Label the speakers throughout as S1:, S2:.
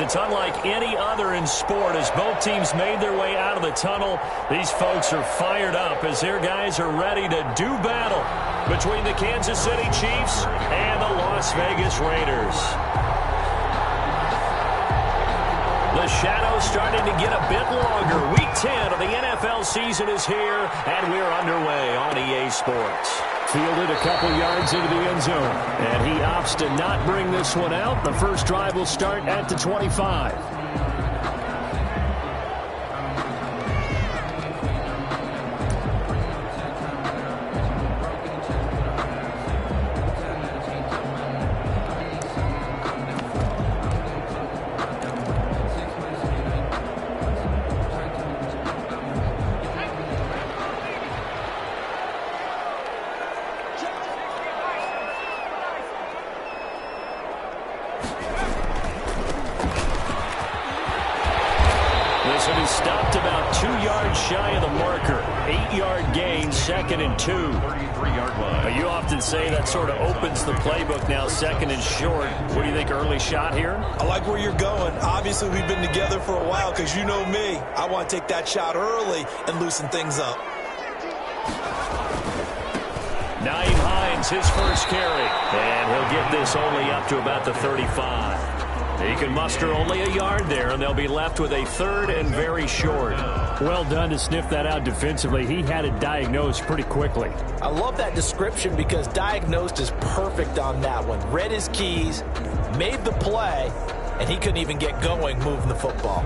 S1: it's unlike any other in sport. As both teams made their way out of the tunnel, these folks are fired up as their guys are ready to do battle between the Kansas City Chiefs and the Las Vegas Raiders. The shadow's starting to get a bit longer. Week 10 of the NFL season is here, and we're underway on EA Sports.
S2: Fielded a couple yards into the end zone, and he opts to not bring this one out. The first drive will start at the 25. This one is stopped about 2 yards shy of the marker. 8-yard gain, 2nd and 2. 33-yard line. You often say that sort of opens the playbook now, 2nd and short. What do you think, early shot here?
S3: I like where you're going. Obviously, we've been together for a while because you know me. I want to take that shot early and loosen things up.
S1: Nyheim Hines, his first carry. And he'll get this only up to about the 35. He can muster only a yard there, and they'll be left with a 3rd and very short.
S2: Well done to sniff that out defensively. He had it diagnosed pretty quickly.
S4: I love that description because diagnosed is perfect on that one. Read his keys, made the play, and he couldn't even get going moving the football.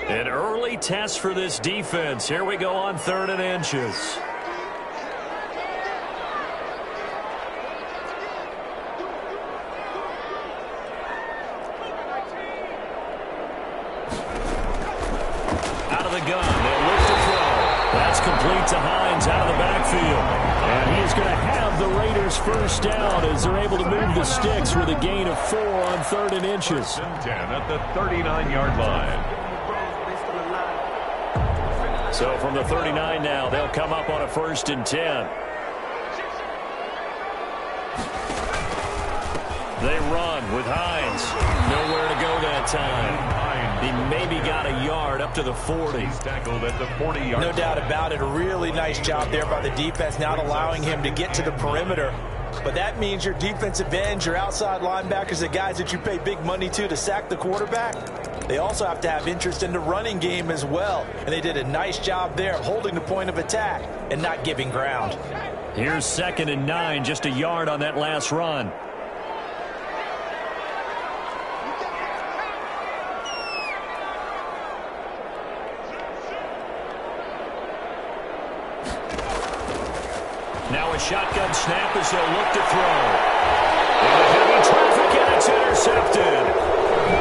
S1: An early test for this defense. Here we go on 3rd and inches. Gun. They'll look to throw. That's complete to Hines out of the backfield.
S2: And he's going to have the Raiders first down as they're able to move the sticks with a gain of 4 on 3rd and inches.
S5: 10 at the 39-yard line.
S1: So from the 39 now, they'll come up on a 1st and 10. They run with Hines. Nowhere to go that time. He maybe got a yard up to the 40.
S5: He's tackled at the 40-yard line.
S4: No doubt about it. A really nice job there by the defense, not allowing him to get to the perimeter. But that means your defensive ends, your outside linebackers, the guys that you pay big money to sack the quarterback, they also have to have interest in the running game as well. And they did a nice job there of holding the point of attack and not giving ground.
S1: Here's 2nd and 9, just a yard on that last run. Now a shotgun snap as they'll look to throw. Into heavy traffic, and it's intercepted.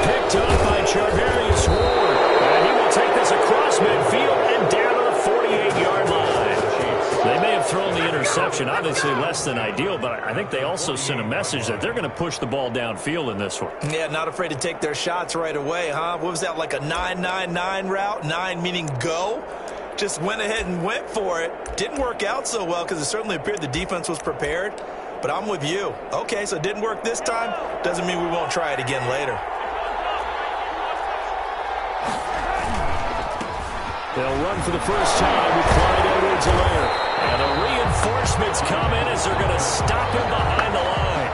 S1: Picked up by Charvarius Ward. And he will take this across midfield and down to the 48-yard line. They may have thrown the interception, obviously less than ideal, but I think they also sent a message that they're going to push the ball downfield in this one.
S4: Yeah, not afraid to take their shots right away, huh? What was that, like a 9-9-9 route? 9 meaning go? Just went ahead and went for it. Didn't work out so well because it certainly appeared the defense was prepared. But I'm with you. Okay, so it didn't work this time. Doesn't mean we won't try it again later.
S2: They'll run for the first time with Clyde Edwards-Helaire.
S1: And the reinforcements come in as they're going to stop him behind the line.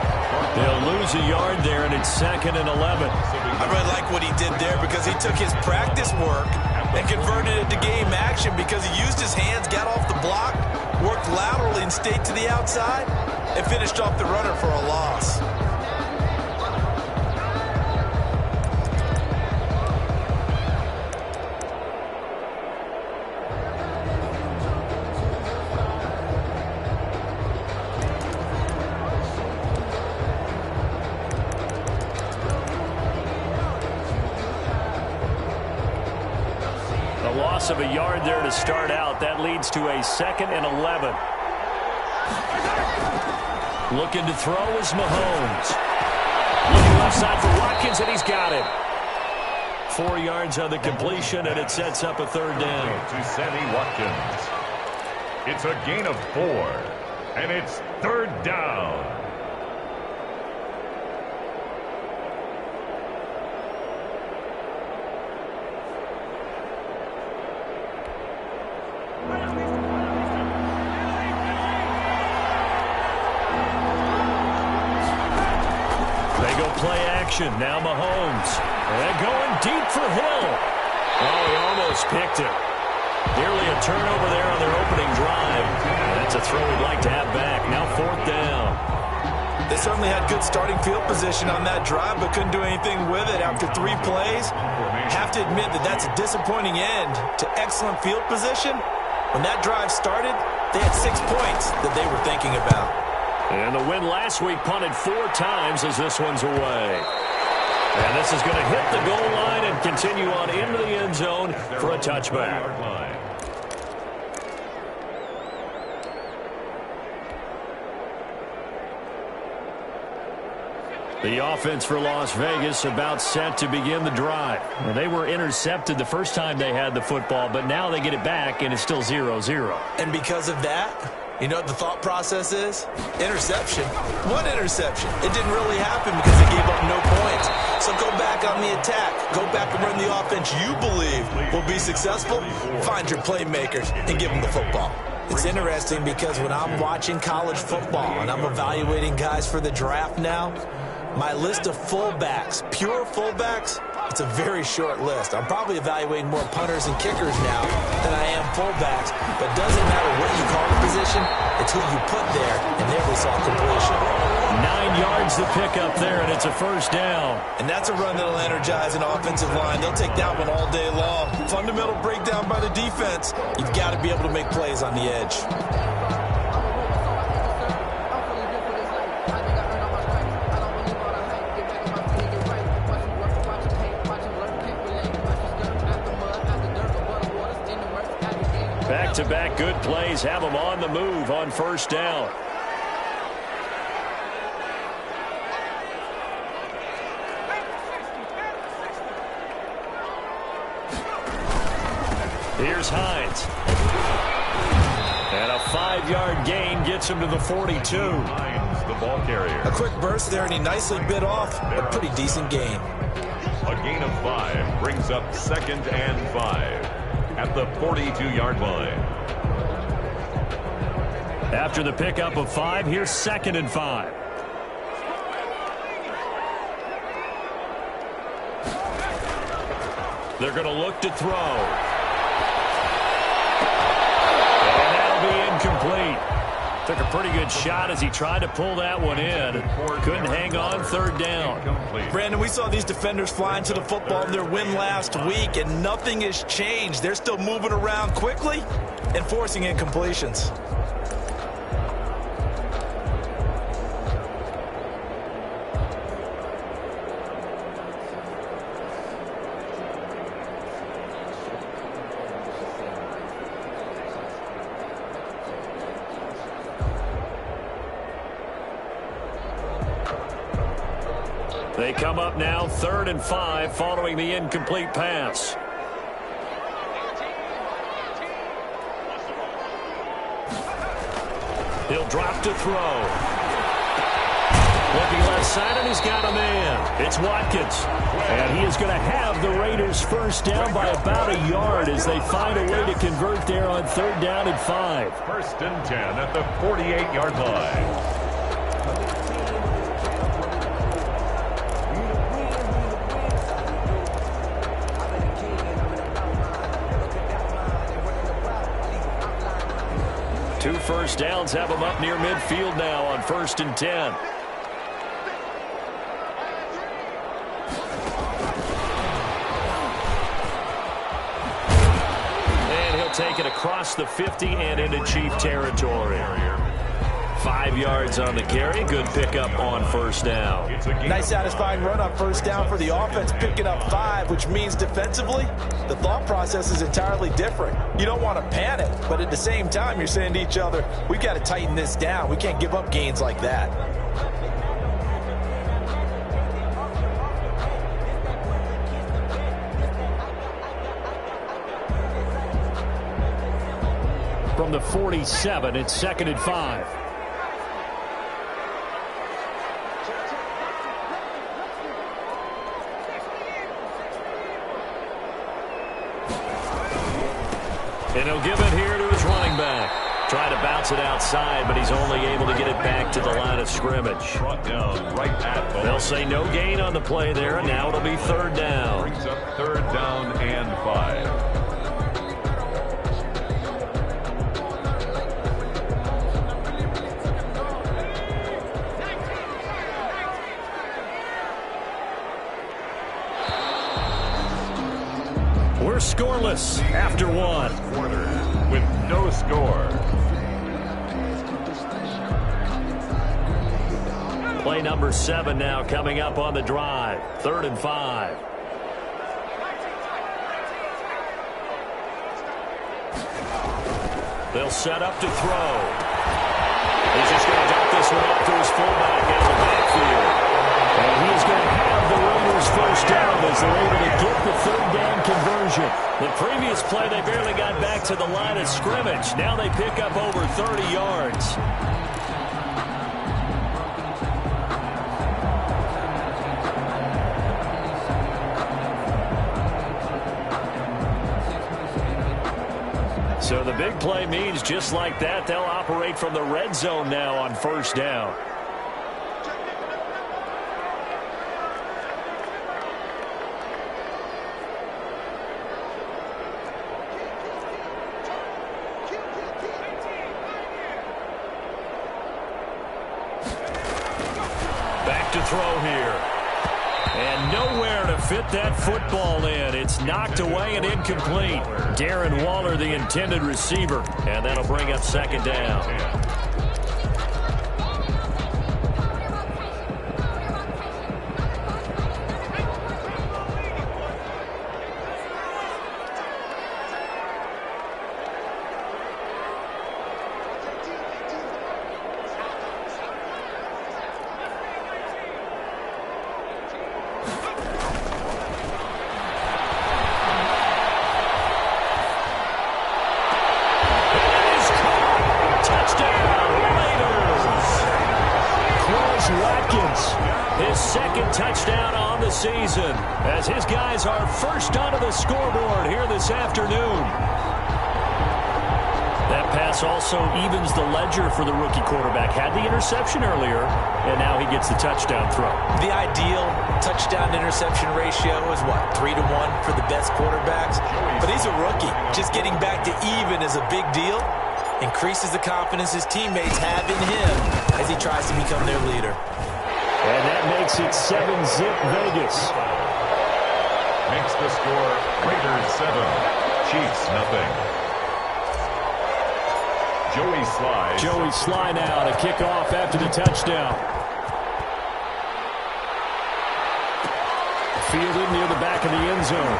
S1: They'll lose a yard there, and it's 2nd and 11.
S3: I really like what he did there because he took his practice work and converted it to game action because he used his hands, got off the block, worked laterally and stayed to the outside, and finished off the runner for a loss.
S1: Loss of a yard there to start out. That leads to a 2nd and 11. Looking to throw is Mahomes. Looking left side for Watkins, and he's got it. 4 yards on the completion, and it sets up a 3rd down.
S5: To Sammy Watkins. It's a gain of 4. And it's third down.
S2: They go play action. Now Mahomes. And going deep for Hill. Oh, he almost picked it. Nearly a turnover there on their opening drive. That's a throw we'd like to have back. Now fourth down.
S4: They certainly had good starting field position on that drive, but couldn't do anything with it after 3 plays. Have to admit that that's a disappointing end to excellent field position. When that drive started, they had 6 points that they were thinking about.
S2: And the win last week punted 4 times as this one's away. And this is going to hit the goal line and continue on into the end zone for a touchback. The offense for Las Vegas about set to begin the drive. And they were intercepted the first time they had the football, but now they get it back, and it's still 0-0.
S4: And because of that, you know what the thought process is? Interception. What interception? It didn't really happen because they gave up no points. So go back on the attack. Go back and run the offense you believe will be successful. Find your playmakers and give them the football. It's interesting because when I'm watching college football and I'm evaluating guys for the draft now, my list of fullbacks, pure fullbacks, it's a very short list. I'm probably evaluating more punters and kickers now than I am fullbacks. But it doesn't matter what you call the position, it's who you put there, and there we saw completion.
S2: 9 yards to pick up there, and it's a first down.
S4: And that's a run that'll energize an offensive line. They'll take that one all day long. Fundamental breakdown by the defense. You've got to be able to make plays on the edge.
S2: Back-to-back good plays have them on the move on first down. Here's Hines. And a 5-yard gain gets him to the 42.
S5: Hines, the ball carrier.
S4: A quick burst there, and he nicely bit off a pretty decent gain.
S5: A gain of 5 brings up 2nd and 5 at the 42-yard line.
S2: After the pickup of 5, here's 2nd and 5. They're going to look to throw. And that'll be incomplete. Took a pretty good shot as he tried to pull that one in. Couldn't hang on, third down.
S4: Brandon, we saw these defenders flying to the football in their win last week, and nothing has changed. They're still moving around quickly and forcing incompletions.
S2: They come up now 3rd and 5 following the incomplete pass. He'll drop to throw. Looking left side, and he's got a man. It's Watkins. And he is going to have the Raiders first down by about a yard as they find a way to convert there on 3rd down and 5.
S5: 1st and 10 at the 48-yard line.
S2: Two first downs have them up near midfield now on 1st and 10. And he'll take it across the 50 and into Chief territory. 5 yards on the carry. Good pickup on 1st down.
S4: Nice satisfying run on 1st down for the offense, picking up 5, which means defensively, the thought process is entirely different. You don't want to panic, but at the same time, you're saying to each other, we've got to tighten this down. We can't give up gains like that.
S2: From the 47, it's 2nd and 5. And he'll give it here to his running back. Trying to bounce it outside, but he's only able to get it back to the line of scrimmage.
S5: Brought down right at the
S2: They'll say no gain on the play there, and now it'll be third down.
S5: Brings up third down and 5.
S2: We're scoreless after one.
S5: Quarter with no score.
S2: Play number 7 now coming up on the drive. 3rd and 5. They'll set up to throw. He's just going to dump this one up to his fullback in the backfield. And he's going to have the Raiders first down as they're able to get the third down conversion. The previous play, they barely got back to the line of scrimmage. Now they pick up over 30 yards. So the big play means just like that, they'll operate from the red zone now on first down. Back to throw here. And nowhere to fit that football in. It's knocked away and incomplete. Darren Waller, the intended receiver. And that'll bring up second down. His second touchdown on the season as his guys are first onto the scoreboard here this afternoon. That pass also evens the ledger for the rookie quarterback. Had the interception earlier, and now he gets the touchdown throw.
S4: The ideal touchdown-interception ratio is, what, 3-to-1 for the best quarterbacks? But he's a rookie. Just getting back to even is a big deal. Increases the confidence his teammates have in him as he tries to become their leader.
S2: And that makes it 7-zip Vegas.
S5: Makes the score Raiders 7, Chiefs nothing. Joey Sly
S2: now to kick off after the touchdown. Fielded near the back of the end zone.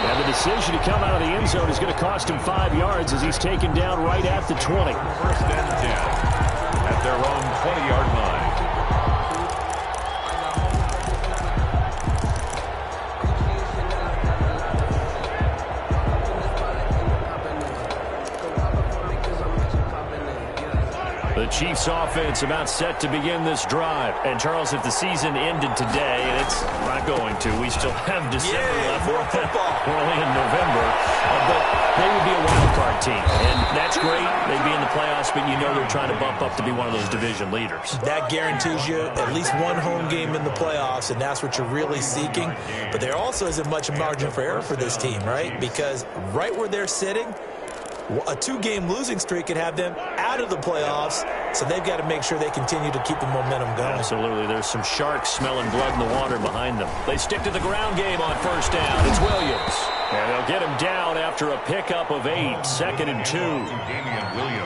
S2: And the decision to come out of the end zone is going to cost him 5 yards as he's taken down right at the 20.
S5: First and 10. At their own 20-yard line.
S2: The Chiefs offense about set to begin this drive. And Charles, if the season ended today, and it's not going to, we still have December left.
S4: More football.
S2: We're only in November. But they would be a wild card team. And that's great. They'd be in the playoffs, but you know they're trying to bump up to be one of those division leaders.
S4: That guarantees you at least one home game in the playoffs, and that's what you're really seeking. But there also isn't much margin for error for this team, right? Because right where they're sitting, a 2-game losing streak could have them out of the playoffs, so they've got to make sure they continue to keep the momentum going.
S2: Absolutely. There's some sharks smelling blood in the water behind them. They stick to the ground game on first down. It's Williams. And they'll get him down after a pickup of 8, 2nd and 2.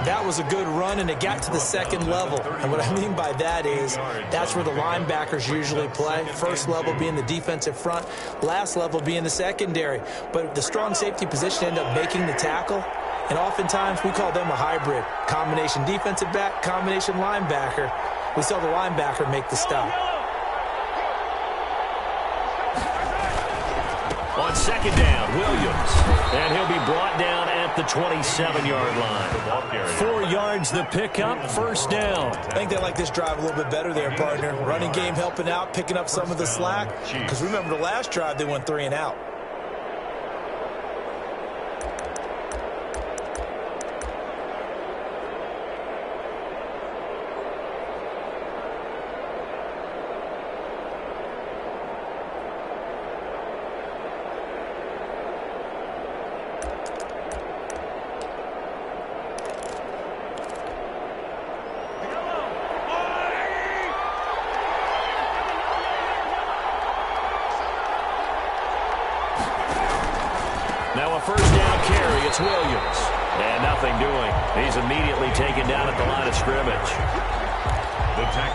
S4: That was a good run, and it got to the second level. And what I mean by that is that's where the linebackers usually play. First level being the defensive front, last level being the secondary. But the strong safety position ended up making the tackle. And oftentimes we call them a hybrid. Combination defensive back, combination linebacker. We saw the linebacker make the stop.
S2: On second down, Williams. And he'll be brought down at the 27-yard line. 4 yards the pickup, first down.
S4: I think they like this drive a little bit better there, partner. Running game helping out, picking up some of the slack. Because remember the last drive, they went 3 and out.
S2: He's immediately taken down at the line of scrimmage.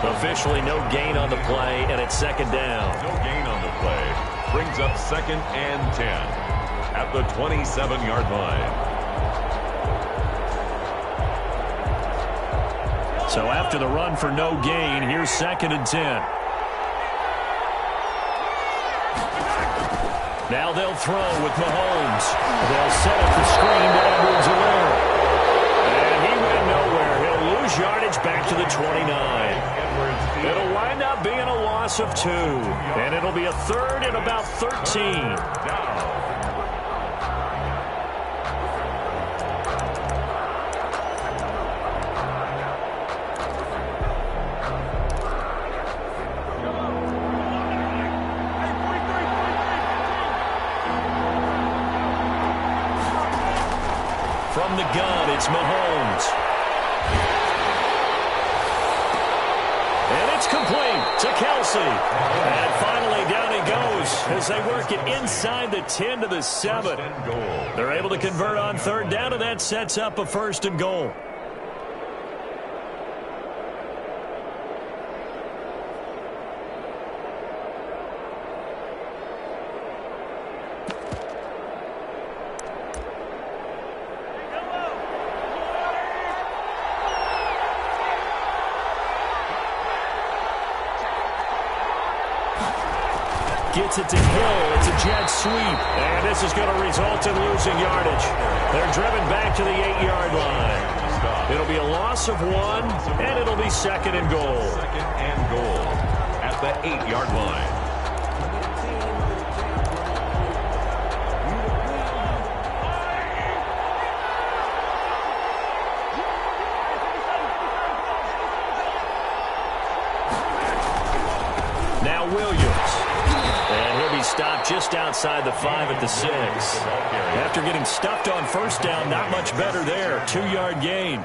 S2: Officially no gain on the play, and it's second down.
S5: No gain on the play. Brings up 2nd and 10 at the 27-yard line.
S2: So after the run for no gain, here's 2nd and 10. Now they'll throw with Mahomes. They'll set up the screen to Edwards-Helaire. And he went nowhere. He'll lose yardage back to the 29. It'll wind up being a loss of 2. And it'll be a 3rd and about 13. From the gun, it's Mahomes. And it's complete to Kelsey. And finally down he goes as they work it inside the 10 to the 7. They're able to convert on 3rd down, and that sets up a 1st and goal. Gets it to Hill. It's a jet sweep. And this is going to result in losing yardage. They're driven back to the 8-yard line. It'll be a loss of 1, and it'll be 2nd and goal.
S5: 2nd and goal at the 8-yard line.
S2: Now Williams. And he'll be stopped just outside the 5 at the 6. After getting stuffed on 1st down, not much better there. 2-yard gain.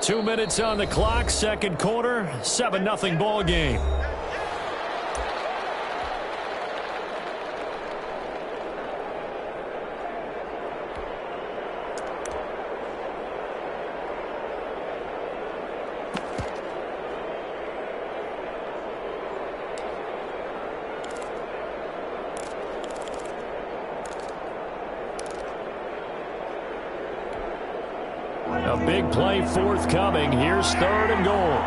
S2: Two minutes on the clock, 2nd quarter, 7-0 ball game. A big play forthcoming. Here's 3rd and goal.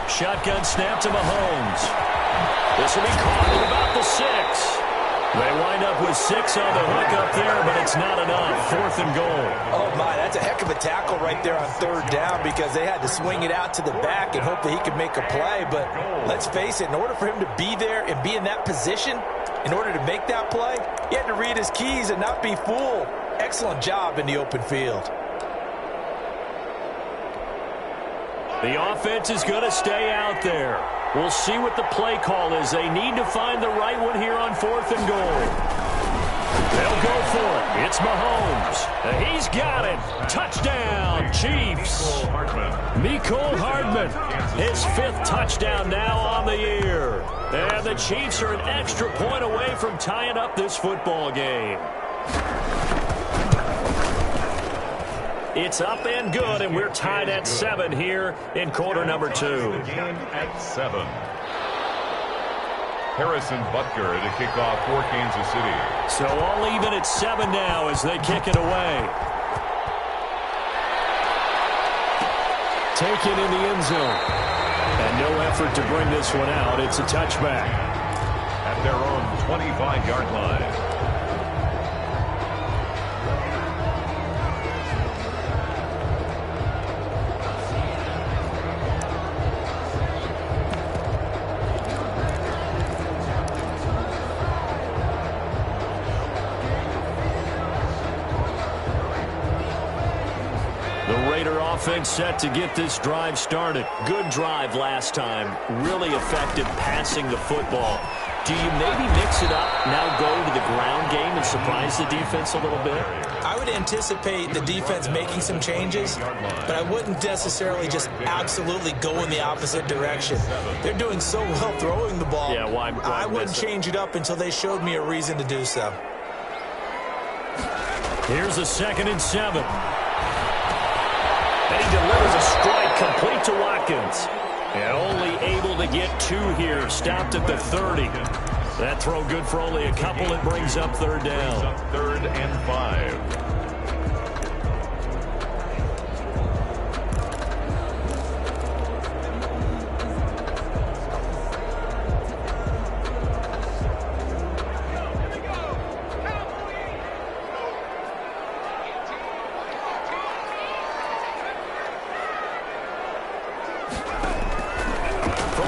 S2: Shotgun snap to Mahomes. This will be caught at about the 6. They wind up with 6 on the hook up there, but it's not enough. 4th and goal.
S4: Oh, my, that's a heck of a tackle right there on 3rd down because they had to swing it out to the back and hope that he could make a play. But let's face it, in order for him to be there and be in that position, in order to make that play, he had to read his keys and not be fooled. Excellent job in the open field.
S2: The offense is going to stay out there. We'll see what the play call is. They need to find the right one here on 4th and goal. They'll go for it. It's Mahomes. He's got it. Touchdown, Chiefs. Mecole Hardman, his 5th touchdown now on the year. And the Chiefs are an extra point away from tying up this football game. It's up and good, and we're tied at 7 here in quarter number 2.
S5: Game at 7. Harrison Butker to kick off for Kansas City.
S2: So all even at 7 now as they kick it away. Taken in the end zone. And no effort to bring this one out. It's a touchback.
S5: At their own 25-yard line.
S2: offense set to get this drive started. Good drive last time. Really effective passing the football. Do you maybe mix it up, now go to the ground game and surprise the defense a little bit?
S4: I would anticipate the defense making some changes, but I wouldn't necessarily just absolutely go in the opposite direction. They're doing so well throwing the ball.
S2: Yeah, why
S4: I wouldn't change it up until they showed me a reason to do so.
S2: Here's a 2nd and 7. And he delivers a strike complete to Watkins. And only able to get 2 here. Stopped at the 30. That throw good for only a couple. It brings up 3rd down.
S5: 3rd and 5.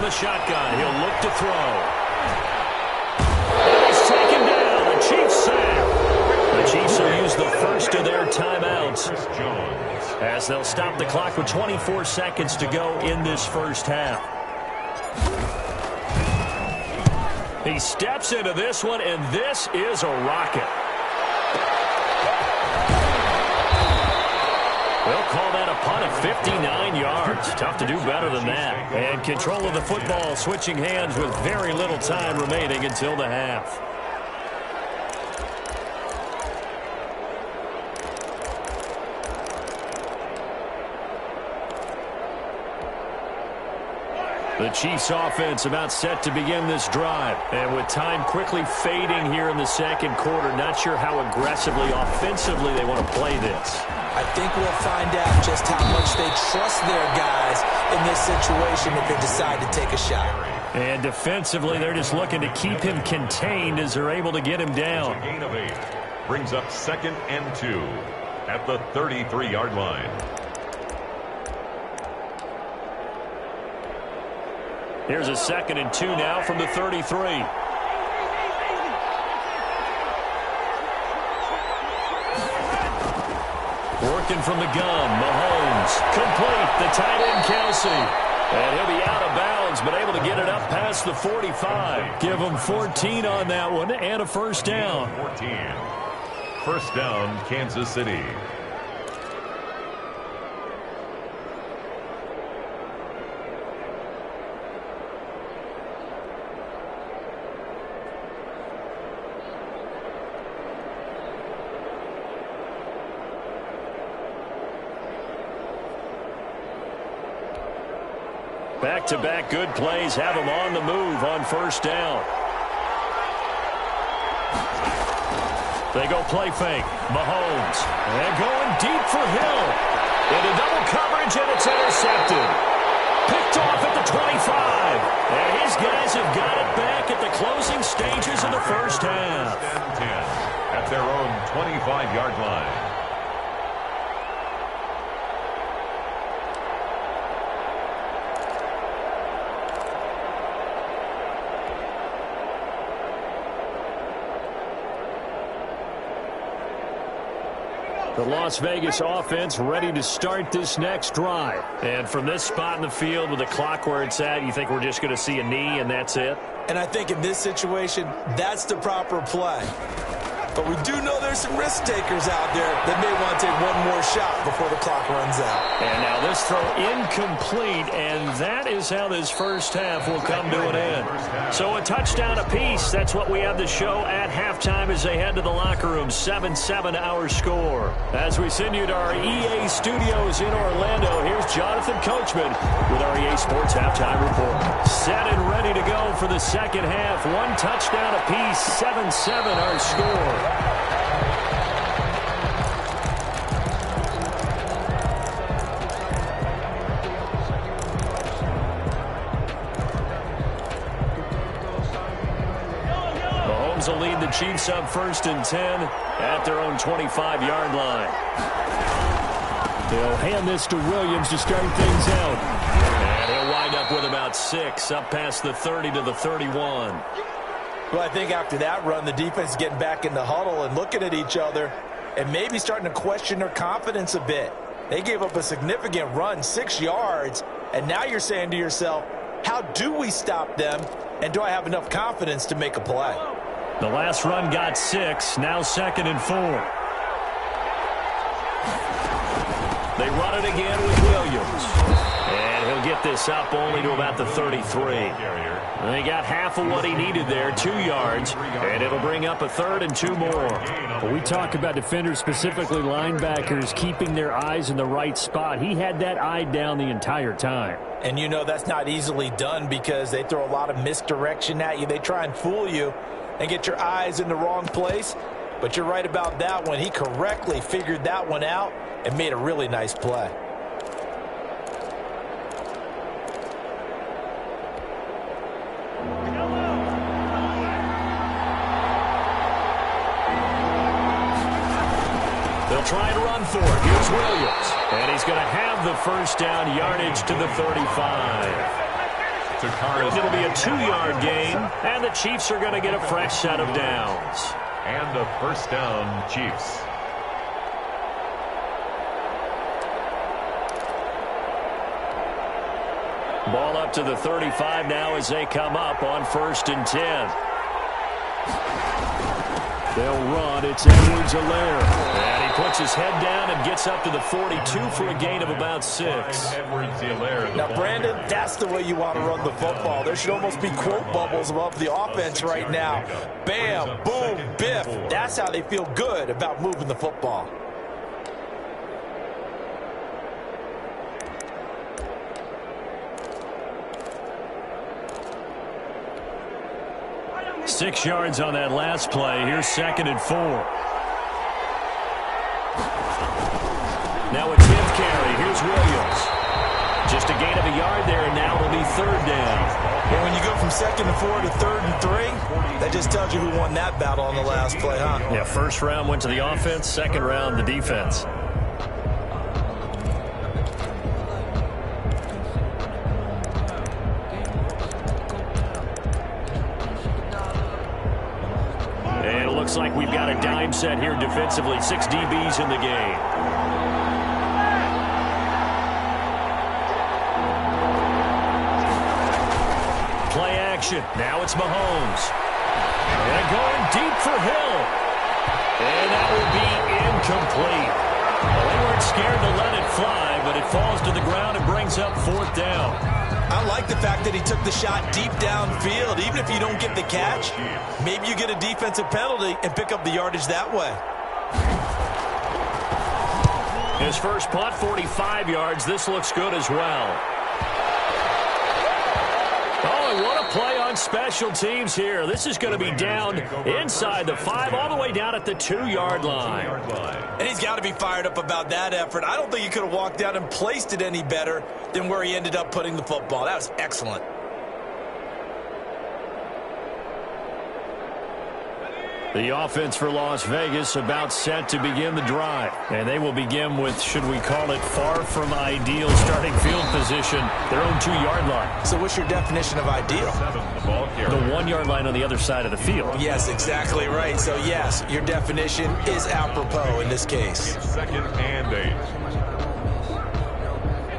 S2: The shotgun. He'll look to throw. He's taken down. The Chiefs sack. The Chiefs will use the first of their timeouts as they'll stop the clock with 24 seconds to go in this first half. He steps into this one, and this is a rocket. They'll call that a punt of 59 yards. Tough to do better than that. And control of the football switching hands with very little time remaining until the half. The Chiefs offense about set to begin this drive. And with time quickly fading here in the second quarter, not sure how aggressively, offensively they want to play this.
S4: I think we'll find out just how much they trust their guys in this situation if they decide to take a shot.
S2: And defensively, they're just looking to keep him contained as they're able to get him down.
S5: A gain of 8 brings up 2nd and 2 at the 33-yard line.
S2: Here's a 2nd and 2 now from the 33. Working from the gun, Mahomes. Complete, the tight end, Kelsey. And he'll be out of bounds, but able to get it up past the 45. Give him 14 on that one, and a first down.
S5: 14. First down, Kansas City.
S2: Back-to-back good plays have him on the move on first down. They go play fake. Mahomes. And going deep for Hill. Into double coverage, and it's intercepted. Picked off at the 25. And his guys have got it back at the closing stages of the first half.
S5: 10 at their own 25-yard line.
S2: The Las Vegas offense ready to start this next drive. And from this spot in the field with the clock where it's at, you think we're just going to see a knee and that's it?
S4: And I think in this situation, that's the proper play. But we do know there's some risk takers out there that may want to take one more shot before the clock runs out.
S2: And now this throw incomplete, and that is how this first half will come to an end. So a touchdown apiece. That's what we have to show at halftime as they head to the locker room. 7-7 our score. As we send you to our EA studios in Orlando, here's Jonathan Coachman with our EA Sports Halftime Report. Set and ready to go for the second half. One touchdown apiece. 7-7 our score. Mahomes will lead the Chiefs up 1st and 10 at their own 25-yard line. They'll hand this to Williams to start things out. And he'll wind up with about 6 up past the 30 to the 31.
S4: Well, I think after that run, the defense is getting back in the huddle and looking at each other and maybe starting to question their confidence a bit. They gave up a significant run, 6 yards, and now you're saying to yourself, how do we stop them, and do I have enough confidence to make a play?
S2: The last run got 6, now 2nd and 4. They run it again with Williams. And he'll get this up only to about the 33. And he got half of what he needed there, 2 yards, and it'll bring up a 3rd and 2 more.
S1: Well, we talk about defenders, specifically linebackers, keeping their eyes in the right spot. He had that eye down the entire time.
S4: And you know that's not easily done because they throw a lot of misdirection at you. They try and fool you and get your eyes in the wrong place. But you're right about that one. He correctly figured that one out and made a really nice play.
S2: They'll try and run for it. Here's Williams. And he's going to have the first down, yardage to the 35. It'll be a 2-yard gain, and the Chiefs are going to get a fresh set of downs.
S5: And a first down, Chiefs.
S2: Ball up to the 35 now as they come up on 1st and 10.
S1: They'll run. It's Edwards-Helaire.
S2: And he puts his head down and gets up to the 42 for a gain of about 6.
S4: Now, Brandon, that's the way you want to run the football. There should almost be quote bubbles above the offense right now. Bam, boom, biff. That's how they feel good about moving the football.
S2: Six yards on that last play. Here's 2nd and 4. Now a 10th carry. Here's Williams. Just a gain of a yard there, and now it'll be 3rd down.
S4: Well, when you go from 2nd and 4 to 3rd and 3, that just tells you who won that battle on the last play, huh?
S2: Yeah, first round went to the offense, second round the defense. Looks like we've got a dime set here defensively. 6 DBs in the game. Play action. Now it's Mahomes. And going deep for Hill. And that will be incomplete. Well, they weren't scared to let it fly, but it falls to the ground and brings up 4th down.
S4: I like the fact that he took the shot deep downfield. Even if you don't get the catch, maybe you get a defensive penalty and pick up the yardage that way.
S2: His first punt, 45 yards. This looks good as well. Oh, and what a play on special teams here. This is going to be down inside the 5, all the way down at the 2-yard line.
S4: And he's got to be fired up about that effort. I don't think he could have walked out and placed it any better than where he ended up putting the football. That was excellent.
S2: The offense for Las Vegas about set to begin the drive. And they will begin with, should we call it, far from ideal starting field position, their own 2-yard line.
S4: So what's your definition of ideal?
S2: The 1-yard line on the other side of the field.
S4: Yes, exactly right. So, yes, your definition is apropos in this case.
S5: 2nd and 8.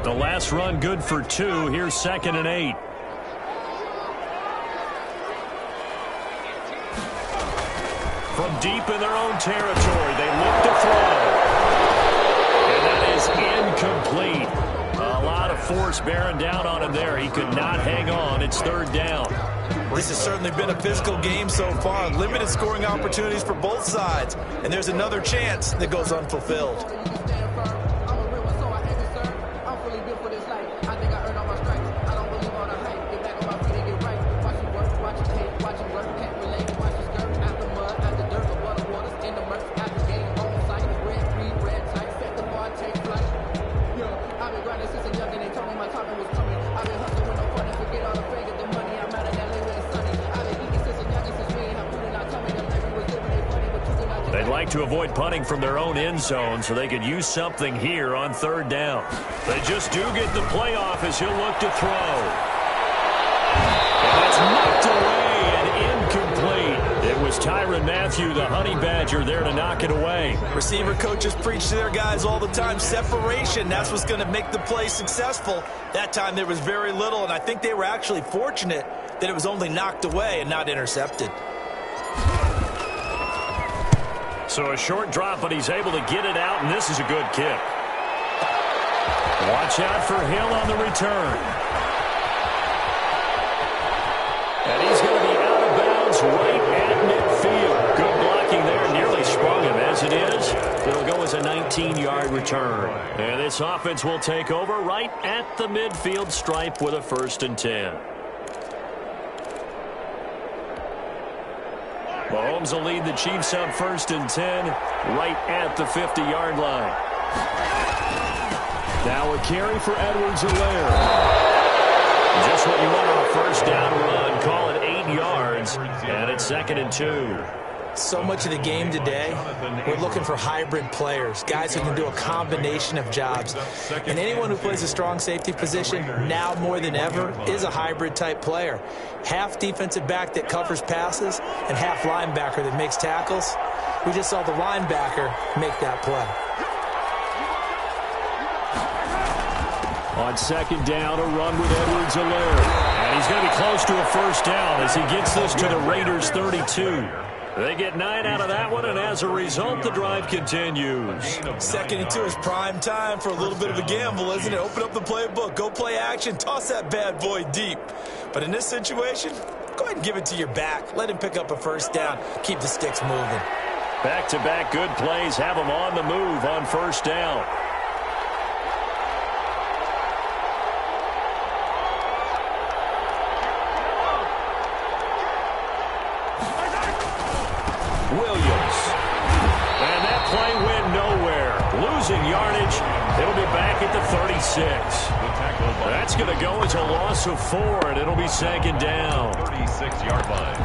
S2: The last run good for 2. Here's 2nd and 8. From deep in their own territory, they look to throw. And that is incomplete. A lot of force bearing down on him there. He could not hang on. It's 3rd down.
S4: This has certainly been a physical game so far. Limited scoring opportunities for both sides. And there's another chance that goes unfulfilled.
S2: To avoid punting from their own end zone so they could use something here on 3rd down. They just do get the playoff as he'll look to throw. And that's knocked away and incomplete. It was Tyrann Mathieu, the Honey Badger, there to knock it away.
S3: Receiver coaches preach to their guys all the time. Separation, that's what's going to make the play successful. That time there was very little, and I think they were actually fortunate that it was only knocked away and not intercepted.
S2: So a short drop, but he's able to get it out, and this is a good kick. Watch out for Hill on the return. And he's going to be out of bounds right at midfield. Good blocking there. Nearly sprung him. As it is, it'll go as a 19-yard return. And this offense will take over right at the midfield stripe with a 1st and 10. Mahomes will lead the Chiefs up 1st and 10 right at the 50-yard line.
S1: Now a carry for Edwards-Helaire.
S2: Just what you want on a 1st down run. Call it 8 yards, and it's 2nd and 2.
S4: So much of the game today, we're looking for hybrid players, guys who can do a combination of jobs. And anyone who plays a strong safety position, now more than ever, is a hybrid-type player. Half defensive back that covers passes and half linebacker that makes tackles. We just saw the linebacker make that play.
S1: On 2nd down, a run with Edwards-Helaire.
S2: And he's going to be close to a 1st down as he gets this to the Raiders' 32. They get 9 out of that one, and as a result, the drive continues.
S3: 2nd and 2 is prime time for a little bit of a gamble, isn't it? Open up the playbook, go play action, toss that bad boy deep. But in this situation, go ahead and give it to your back. Let him pick up a 1st down. Keep the sticks moving.
S2: Back-to-back good plays have him on the move on 1st down. Williams. And that play went nowhere. Losing yardage. It'll be back at the 36. That's going to go as a loss of 4, and it'll be 2nd down.
S5: 36-yard line.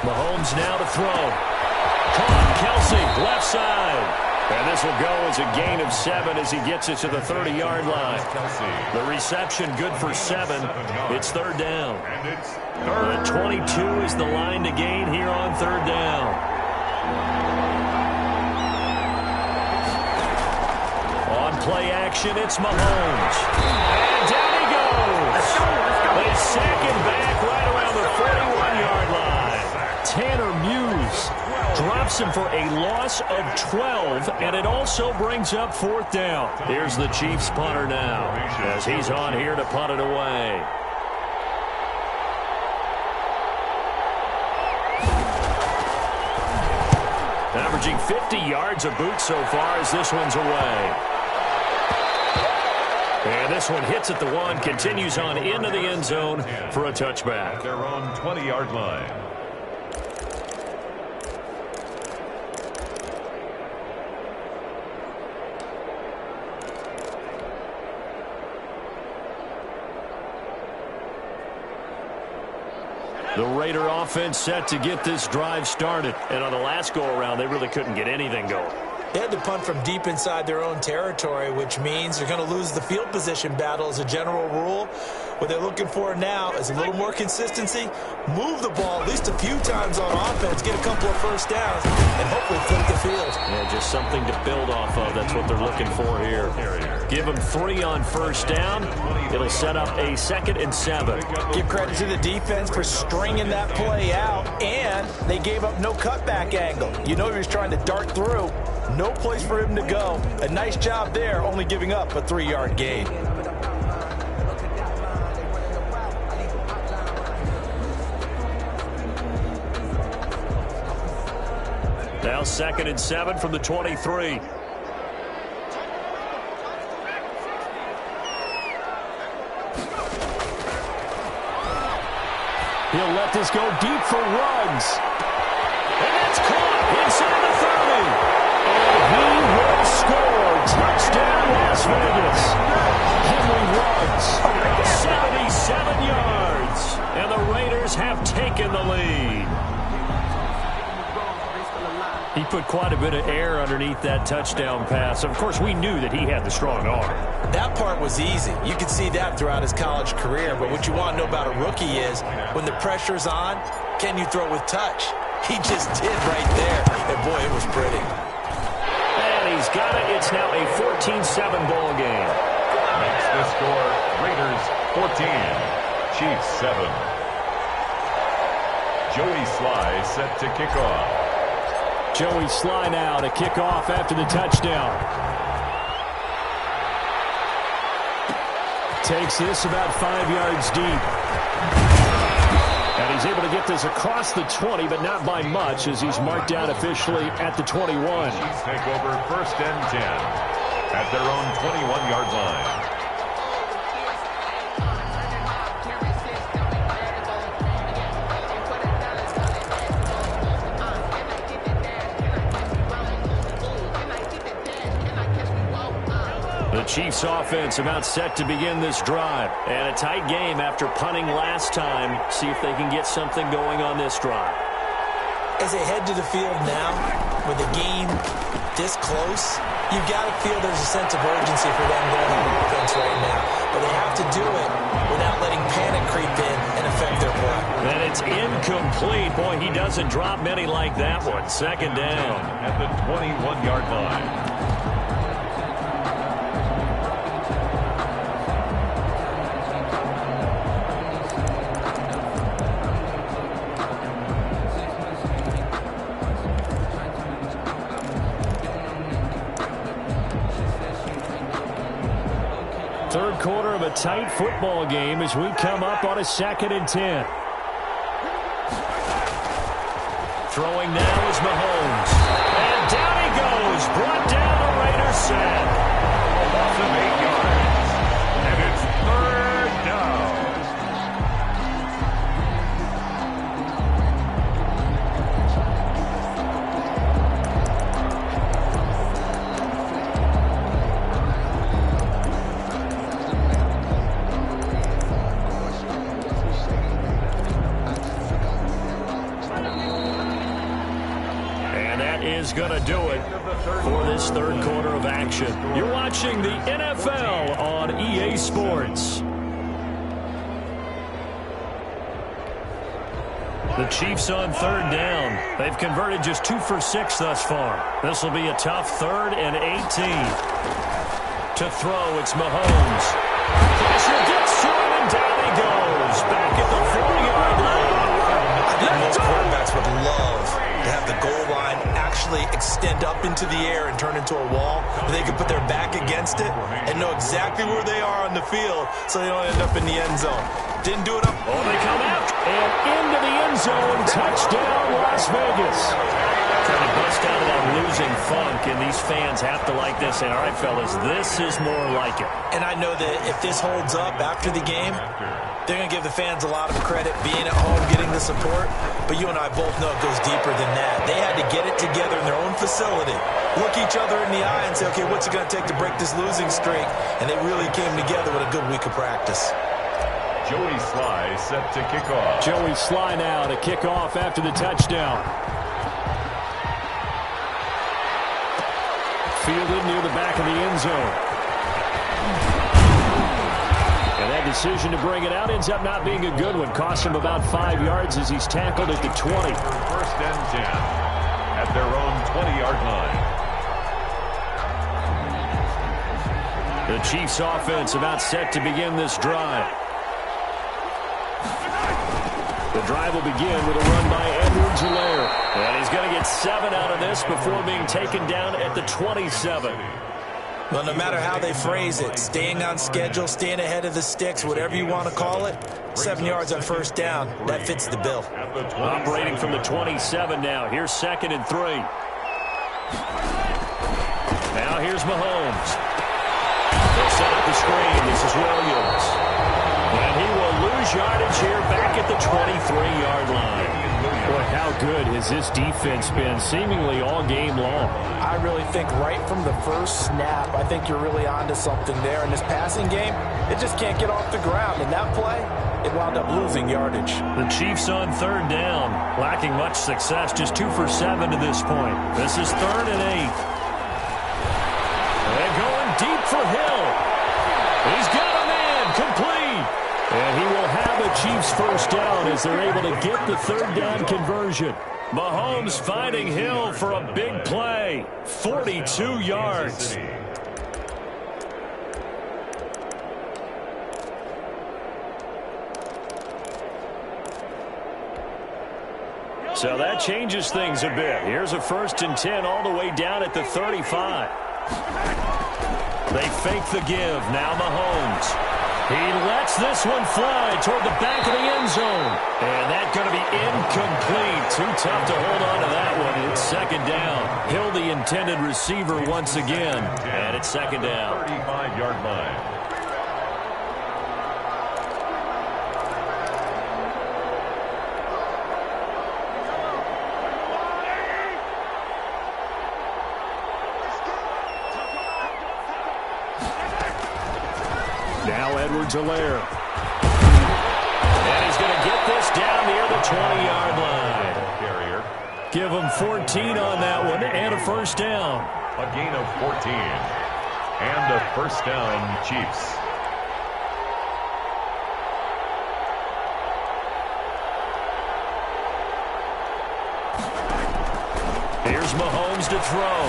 S2: Mahomes now to throw. Caught Kelsey, left side. And this will go as a gain of 7 as he gets it to the 30-yard line. The reception good for 7. It's 3rd down. The 22 is the line to gain here on 3rd down. On play action, it's Mahomes. And down he goes. They sack him back right around the 41-yard line. Tanner Muse drops him for a loss of 12, and it also brings up 4th down. Here's the Chiefs punter now as he's on here to punt it away. Averaging 50 yards a boot so far as this one's away. And this one hits at the 1, continues on into the end zone for a touchback.
S5: Their own 20-yard line.
S2: The Raider offense set to get this drive started. And on the last go-around, they really couldn't get anything going.
S4: They had to punt from deep inside their own territory, which means they're going to lose the field position battle as a general rule. What they're looking for now is a little more consistency, move the ball at least a few times on offense, get a couple of 1st downs, and hopefully flip the field.
S2: Yeah, just something to build off of. That's what they're looking for here. Give them 3 on 1st down. It'll set up a 2nd and 7.
S4: Give credit to the defense for stringing that play out, and they gave up no cutback angle. You know he was trying to dart through. No place for him to go. A nice job there, only giving up a 3-yard gain.
S2: Now 2nd and 7 from the 23.
S1: He'll let this go deep for Ruggs.
S2: And that's caught inside the 30. And he will score. Touchdown, Las Vegas. Henry Ruggs, 77 yards. And the Raiders have taken the lead. He put quite a bit of air underneath that touchdown pass. Of course, we knew that he had the strong arm.
S4: That part was easy. You could see that throughout his college career. But what you want to know about a rookie is when the pressure's on, can you throw with touch? He just did right there. And, boy, it was pretty.
S2: And he's got it. It's now a 14-7 ball game.
S5: Makes the score Raiders 14, Chiefs 7. Joey Sly set to kick off.
S2: Joey Sly now to kick off after the touchdown. Takes this about 5 yards deep. And he's able to get this across the 20, but not by much, as he's marked out officially at the 21.
S5: Chiefs take over 1st and 10 at their own 21-yard line.
S2: The Chiefs offense about set to begin this drive. And a tight game after punting last time. See if they can get something going on this drive.
S4: As they head to the field now, with the game this close, you've got to feel there's a sense of urgency for them going on offense right now. But they have to do it without letting panic creep in and affect their play.
S2: And it's incomplete. Boy, he doesn't drop many like that one. 2nd down.
S5: At the 21-yard line.
S2: Third quarter of a tight football game as we come up on a 2nd and 10. Throwing now is Mahomes. And down he goes. Brought down the Raiders sack.
S5: A loss of 8 yards. And it's 3rd down.
S2: Is going to do it for this third quarter of action. You're watching the NFL on EA Sports. The Chiefs on 3rd down. They've converted just 2 for 6 thus far. This will be a tough 3rd and 18. To throw, it's Mahomes. Pressure gets to him, and down he goes. Back at the 4-yard line.
S4: I think most quarterbacks would love to have the goal line actually extend up into the air and turn into a wall. They can put their back against it and know exactly where they are on the field so they don't end up in the end zone. Didn't do it up.
S2: Oh, they come out and into the end zone. Touchdown, Las Vegas. Trying to bust out of that losing funk, and these fans have to like this. And all right, fellas, this is more like it.
S4: And I know that if this holds up after the game, they're going to give the fans a lot of credit being at home, getting the support. But you and I both know it goes deeper than that. They had to get it together in their own facility, look each other in the eye and say, okay, what's it going to take to break this losing streak? And they really came together with a good week of practice.
S5: Joey Sly set to kick off.
S2: Joey Sly now to kick off after the touchdown. Fielded near the back of the end zone. And that decision to bring it out ends up not being a good one. Cost him about 5 yards as he's tackled at the 20.
S5: 1st and 10 at their own 20-yard line.
S2: The Chiefs offense about set to begin this drive. The drive will begin with a run by Edwards-Helaire. And he's going to get 7 out of this before being taken down at the 27.
S4: Well, no matter how they phrase it, staying on schedule, staying ahead of the sticks, whatever you want to call it, 7 yards on 1st down, that fits the bill.
S2: Operating from the 27 now. Here's 2nd and 3. Now here's Mahomes. They'll set up the screen. This is Williams. And he will lose yardage here back at the 23-yard line. Boy, how good has this defense been seemingly all game long?
S4: I really think right from the first snap, I think you're really onto something there. In this passing game, it just can't get off the ground. And that play, They wound up losing yardage.
S2: The Chiefs on third down, lacking much success, just 2 for 7 to this point. This is 3rd and 8. They're going deep for Hill. He's got a man, complete. And he will have a Chiefs first down as they're able to get the third down conversion. Mahomes finding Hill for a big play, 42 yards. So that changes things a bit. Here's a 1st and 10 all the way down at the 35. They fake the give. Now Mahomes. He lets this one fly toward the back of the end zone. And that's going to be incomplete. Too tough to hold on to that one. It's 2nd down. Hill, the intended receiver once again. And it's 2nd down.
S5: 35-yard line.
S2: Now Edwards-Helaire. And he's going to get this down near the 20-yard line.
S5: Carrier.
S2: Give him 14 on that one and a first down.
S5: A gain of 14. And a first down, Chiefs.
S2: Here's Mahomes to throw.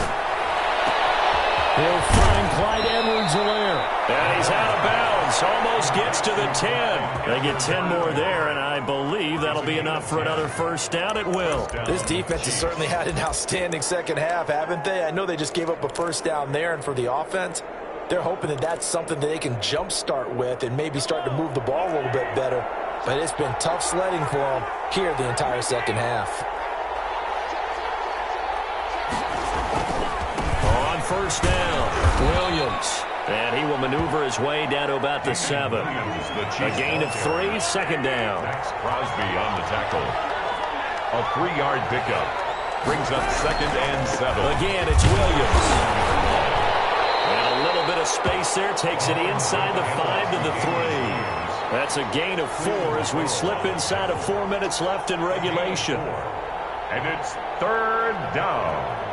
S2: He'll find Clyde Edwards-Helaire. And he's out of bounds. Almost gets to the 10. They get 10 more there, and I believe that'll be enough for another first down. It will.
S4: This defense has certainly had an outstanding second half, haven't they? I know they just gave up a first down there, and for the offense, they're hoping that that's something that they can jumpstart with and maybe start to move the ball a little bit better. But it's been tough sledding for them here the entire second half.
S2: On first down, Williams. And he will maneuver his way down to about the 7. A gain of 3, 2nd down.
S5: Max Crosby on the tackle. A 3-yard pickup. Brings up 2nd and 7.
S2: Again, it's Williams. And a little bit of space there. Takes it inside the 5 to the 3. That's a gain of 4 as we slip inside of 4 minutes left in regulation.
S5: And it's 3rd down.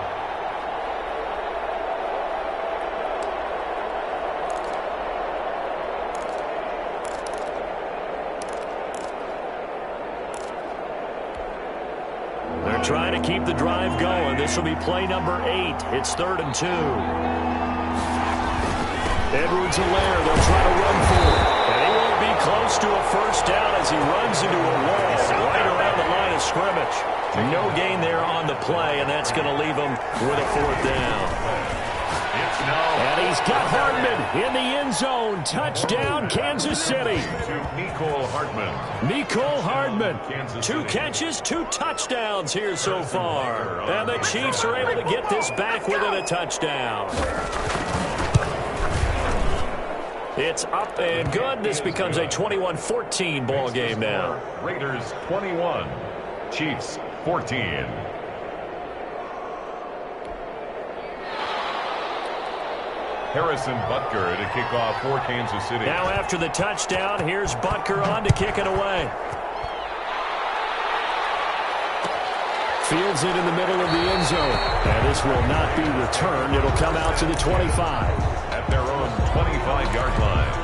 S2: They're trying to keep the drive going. This will be play number 8. It's 3rd and 2. Edwards-Helaire, they'll try to run for it. And he won't be close to a first down as he runs into a wall right around the line of scrimmage. No gain there on the play, and that's going to leave him with a 4th down. And he's got Hardman in the end zone. Touchdown, Kansas City.
S5: To Mecole Hardman.
S2: Mecole Hardman. 2 catches, 2 touchdowns here so far. And the Chiefs are able to get this back within a touchdown. It's up and good. This becomes a 21-14 ball game now.
S5: Raiders 21. Chiefs 14. Harrison Butker to kick off for Kansas City.
S2: Now after the touchdown, here's Butker on to kick it away. Fields it in the middle of the end zone. And this will not be returned. It'll come out to the 25.
S5: At their own 25-yard line.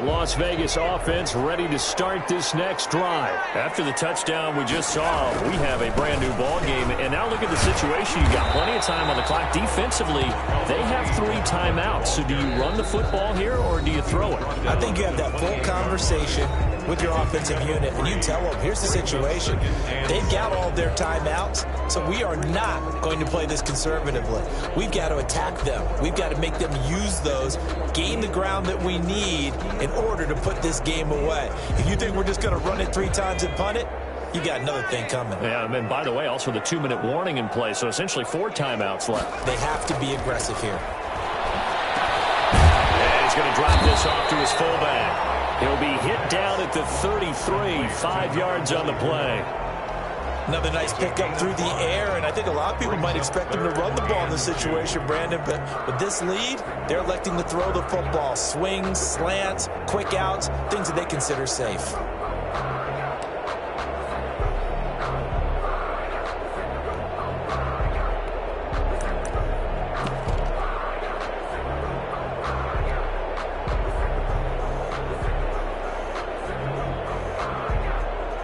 S2: Las Vegas offense ready to start this next drive. After the touchdown we just saw, we have a brand new ball game. And now look at the situation. You got plenty of time on the clock. Defensively, they have 3 timeouts. So do you run the football here or do you throw it?
S4: I think you have that full conversation with your offensive unit, and you tell them, here's the situation. They've got all their timeouts, so we are not going to play this conservatively. We've got to attack them. We've got to make them use those, gain the ground that we need in order to put this game away. If you think we're just going to run it 3 times and punt it, you got another thing coming.
S2: Yeah, and by the way, also the 2-minute warning in play, so essentially 4 timeouts left.
S4: They have to be aggressive here.
S2: He's going to drop this off to his fullback. He'll be hit down at the 33, 5 yards on the play.
S4: Another nice pickup through the air, and I think a lot of people might expect him to run the ball in this situation, Brandon, but with this lead, they're electing to throw the football. Swings, slants, quick outs, things that they consider safe.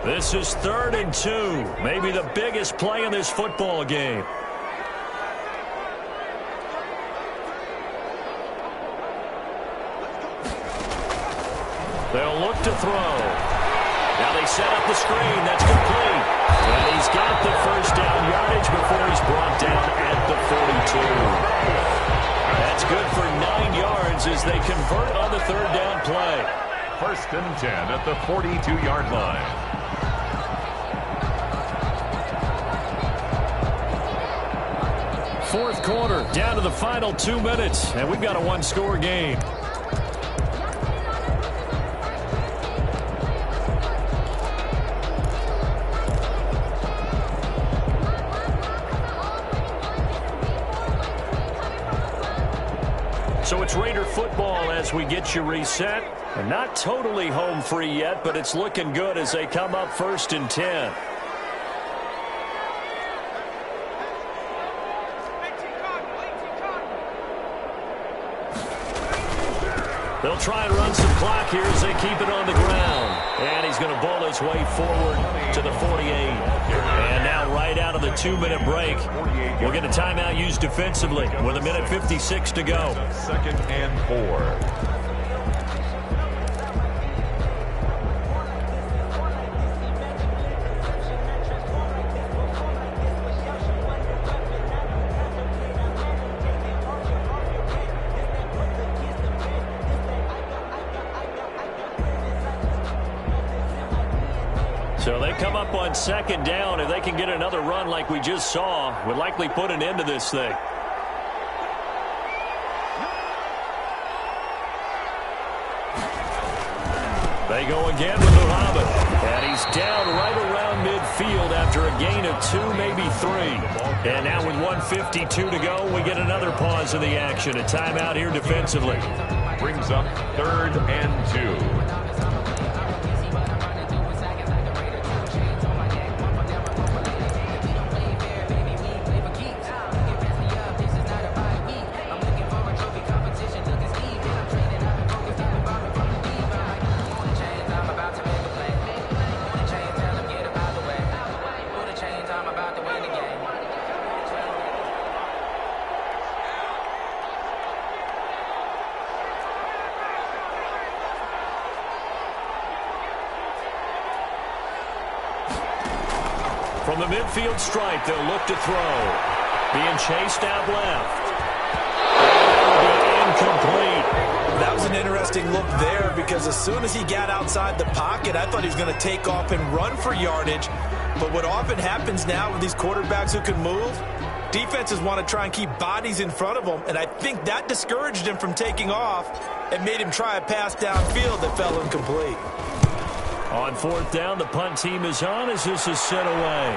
S2: This is 3rd and 2, maybe the biggest play in this football game. They'll look to throw. Now they set up the screen. That's complete. And he's got the first down yardage before he's brought down at the 42. That's good for 9 yards as they convert on the 3rd down play.
S5: 1st and 10 at the 42-yard line.
S2: Fourth quarter, down to the final 2 minutes, and we've got a one-score game. So it's Raider football as we get you reset. And not totally home free yet, but it's looking good as they come up 1st and 10. They'll try and run some clock here as they keep it on the ground. And he's going to ball his way forward to the 48. And now right out of the 2-minute break, we'll get a timeout used defensively with 1:56 to go.
S5: 2nd and 4.
S2: So they come up on 2nd down. If they can get another run like we just saw, would likely put an end to this thing. They go again with Muhammad. And he's down right around midfield after a gain of 2, maybe 3. And now with 1:52 to go, we get another pause in the action. A timeout here defensively.
S5: Brings up 3rd and 2.
S2: From the midfield stripe, they'll look to throw. Being chased out left. Incomplete.
S4: That was an interesting look there because as soon as he got outside the pocket, I thought he was going to take off and run for yardage. But what often happens now with these quarterbacks who can move, defenses want to try and keep bodies in front of them, and I think that discouraged him from taking off and made him try a pass downfield that fell incomplete.
S2: On 4th down, the punt team is on as this is sent away.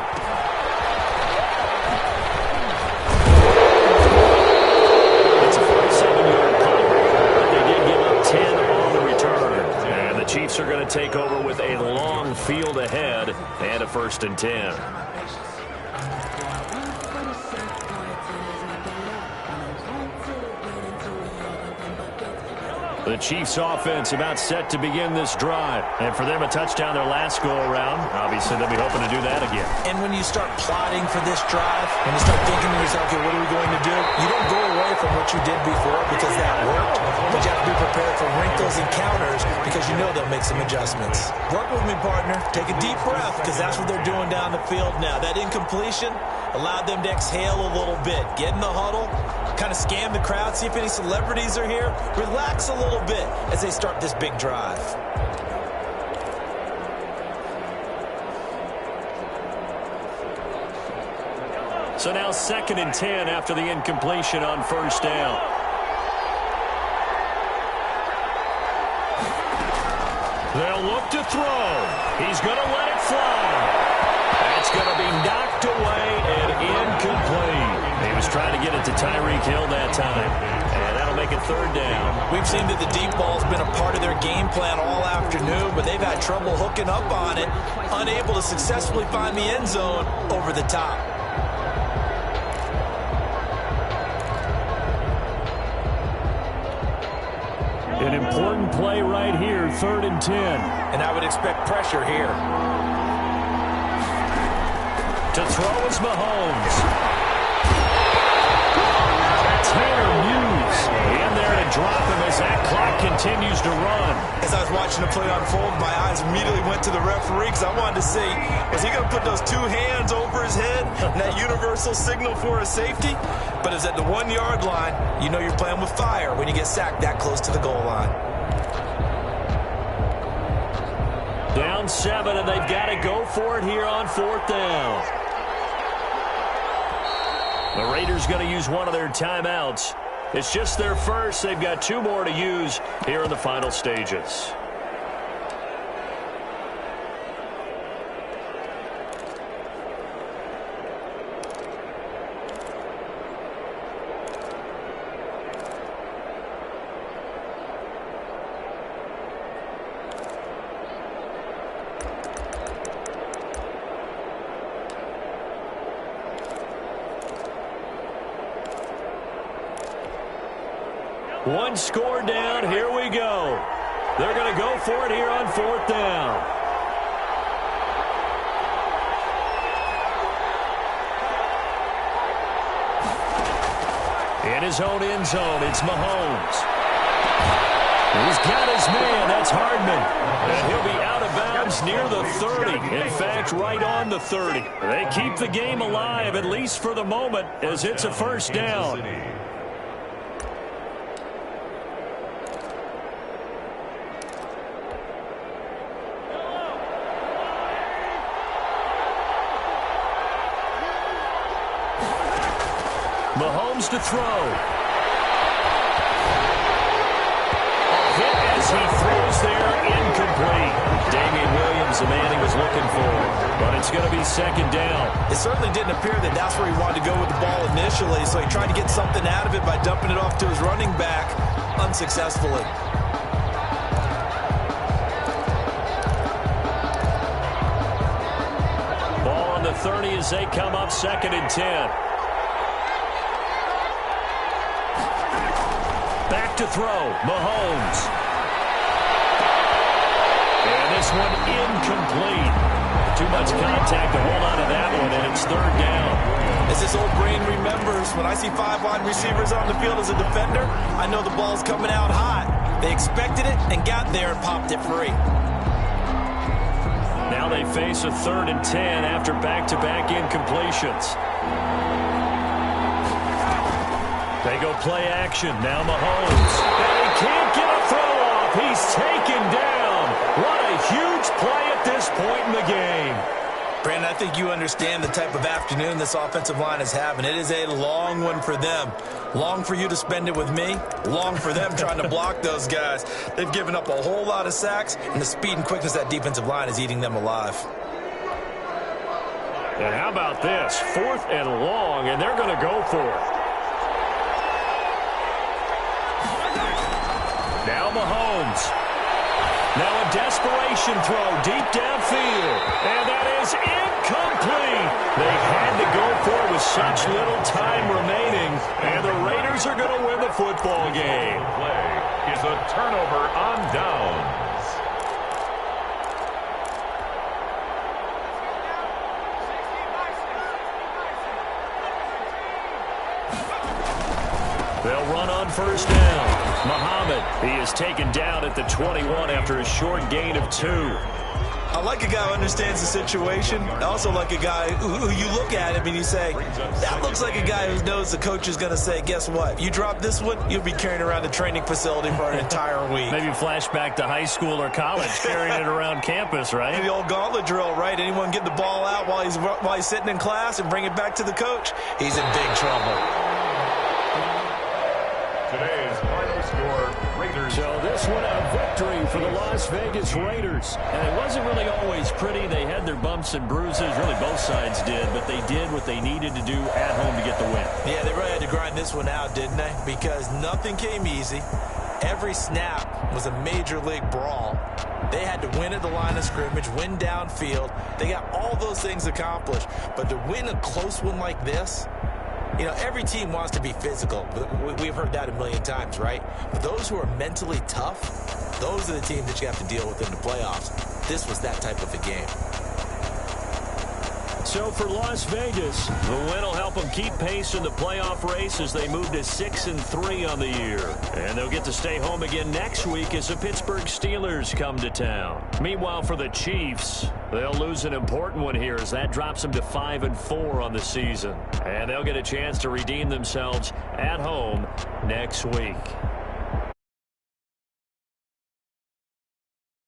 S2: It's a 47-yard punt, but they did give up 10 on the return. And the Chiefs are going to take over with a long field ahead and a 1st and 10. The Chiefs offense about set to begin this drive. And for them, a touchdown their last go-around. Obviously, they'll be hoping to do that again.
S4: And when you start plotting for this drive, when you start thinking to yourself, okay, what are we going to do? You don't go away from what you did before because that worked. But you have to be prepared for wrinkles and counters because you know they'll make some adjustments. Work with me, partner. Take a deep breath because that's what they're doing down the field now. That incompletion allowed them to exhale a little bit. Get in the huddle. Kind of scan the crowd, see if any celebrities are here. Relax a little bit as they start this big drive.
S2: So now 2nd and 10 after the incompletion on 1st down. to throw. He's going to let it fly. That's going to be knocked away and incomplete. He was trying to get it to Tyreek Hill that time, and that'll make it third down.
S3: We've seen that the deep ball's been a part of their game plan all afternoon, but they've had trouble hooking up on it, unable to successfully find the end zone over the top.
S2: An important play right here, 3rd and 10.
S3: And I would expect pressure here.
S2: To throw is Mahomes. Tanner Muse in there to drop him as that clock continues to run.
S3: As I was watching the play unfold, my eyes immediately went to the referee because I wanted to see, was he going to put those 2 hands over his head and that universal signal for a safety? But it's at the 1-yard line. You know you're playing with fire when you get sacked that close to the goal line.
S2: Down 7, and they've got to go for it here on 4th down. The Raiders going to use one of their timeouts. It's just their first. They've got 2 more to use here in the final stages. One score down. Here we go. They're going to go for it here on 4th down. In his own end zone, it's Mahomes. He's got his man. That's Hardman. And he'll be out of bounds near the 30. In fact, right on the 30. They keep the game alive, at least for the moment, as it's a first down. Mahomes to throw. A hit as he throws there, incomplete. Damian Williams, the man he was looking for. But it's going to be 2nd down.
S3: It certainly didn't appear that that's where he wanted to go with the ball initially, so he tried to get something out of it by dumping it off to his running back unsuccessfully.
S2: Ball on the 30 as they come up 2nd and 10. Back to throw, Mahomes. And this one incomplete. Too much contact to hold on to that one, and it's 3rd down.
S3: As this old brain remembers, when I see 5 wide receivers on the field as a defender, I know the ball's coming out hot. They expected it and got there and popped it free.
S2: Now they face a 3rd and 10 after back-to-back incompletions. They go play action. Now Mahomes. And he can't get a throw off. He's taken down. What a huge play at this point in the game.
S3: Brandon, I think you understand the type of afternoon this offensive line is having. It is a long one for them. Long for you to spend it with me. Long for them trying to block those guys. They've given up a whole lot of sacks, and the speed and quickness of that defensive line is eating them alive.
S2: And how about this? 4th and long, and they're going to go for it. Now Mahomes. Now a desperation throw deep downfield. And that is incomplete. They had to go for it with such little time remaining. And the Raiders are going to win the football game.
S5: Play is a turnover on downs.
S2: They'll run on 1st down. Muhammad, he is taken down at the 21 after a short gain of 2.
S3: I like a guy who understands the situation. I also like a guy who you look at him and you say, that looks like a guy who knows the coach is going to say, guess what? If you drop this one, you'll be carrying around the training facility for an entire week.
S2: Maybe flashback to high school or college, carrying it around campus, right?
S3: The old gauntlet drill, right? Anyone get the ball out while he's sitting in class and bring it back to the coach? He's in big trouble.
S5: Today's final score, Raiders.
S2: So this one a victory for the Las Vegas Raiders. And it wasn't really always pretty. They had their bumps and bruises. Really both sides did. But they did what they needed to do at home to get the win.
S4: Yeah, they really had to grind this one out, didn't they? Because nothing came easy. Every snap was a major league brawl. They had to win at the line of scrimmage, win downfield. They got all those things accomplished. But to win a close one like this, you know, every team wants to be physical. We've heard that a million times, right? But those who are mentally tough, those are the teams that you have to deal with in the playoffs. This was that type of a game.
S2: So for Las Vegas, the win will help them keep pace in the playoff race as they move to 6-3 on the year. And they'll get to stay home again next week as the Pittsburgh Steelers come to town. Meanwhile, for the Chiefs, they'll lose an important one here as that drops them to 5-4 on the season. And they'll get a chance to redeem themselves at home next week.